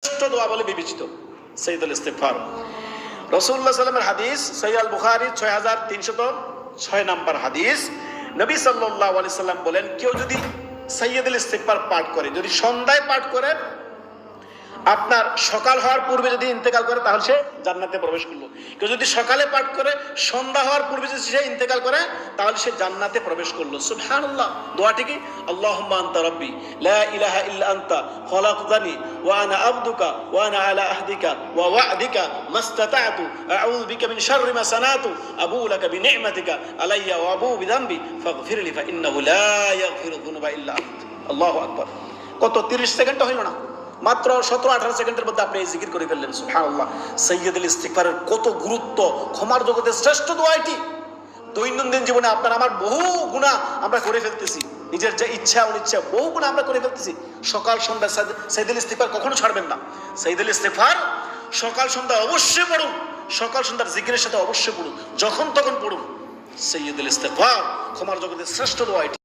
শ্রেষ্ঠ দোয়া বলে বিবেচিত সাইয়্যিদুল ইস্তিগফার। রাসূলুল্লাহ সাল্লাল্লাহু আলাইহি ওয়াসাল্লামের হাদিস সহিহ আল বুখারী 6306 নম্বর হাদিস, নবী সাল্লাল্লাহু আলাইহি ওয়াসাল্লাম বলেন, কেউ যদি সাইয়্যিদুল ইস্তিগফার পাঠ করে, যদি সন্ধ্যায় পাঠ করে, আপনার সকাল হওয়ার পূর্বে যদি ইন্তেকাল করে, তাহলে সে জান্নাতে প্রবেশ করলো। কেউ যদি সকালে পাঠ করে সন্ধ্যা হওয়ার পূর্বে যদি সে ইন্তেকাল করে, তাহলে সে জান্নাতে প্রবেশ করলো। সুবহানাল্লাহ। দোয়াটি কি? আল্লাহুম্মা আনতা রাব্বি লা ইলাহা ইল্লা আনতা খলাকতানি ওয়া আনা আবদুকা ওয়া আনা আলা আহদিকা ওয়া ওয়া'দিকা মাসতাতা'তু আউযু বিকা মিন শাররি মা সানাতু আবু লাকা বিনি'মাতিকা আলাইয়া ওয়া আবু বিযামবি ফাগফিরলি ফা ইন্নাহু লা ইয়াগফিরু যুনুবা ইল্লা আনতা। আল্লাহু আকবার। কত 30 সেকেন্ড হইল না, মাত্র 17-18 সেকেন্ডের মধ্যে আপনি এই জিকির করে ফেললেন। সুবহানাল্লাহ। সাইয়্যিদুল ইস্তিগফারের কত গুরুত্ব, ক্ষমার জগতের শ্রেষ্ঠ দোয়া এটি। দৈনন্দিন জীবনে আপনার আমার বহু গুনাহ আমরা করে ফেলতেছি, নিজের যে ইচ্ছা অনিচ্ছা বহু গুনাহ আমরা করে ফেলতেছি। সকাল সন্ধ্যা সাইয়্যিদুল ইস্তিগফার কখনো ছাড়বেন না। সাইয়্যিদুল ইস্তিগফার সকাল সন্ধ্যা অবশ্যই পড়ুন, সকাল সন্ধ্যার জিকিরের সাথে অবশ্যই পড়ুন, যখন তখন পড়ুন। সাইয়্যিদুল ইস্তিগফার ক্ষমার জগতের শ্রেষ্ঠ দোয়া এটি।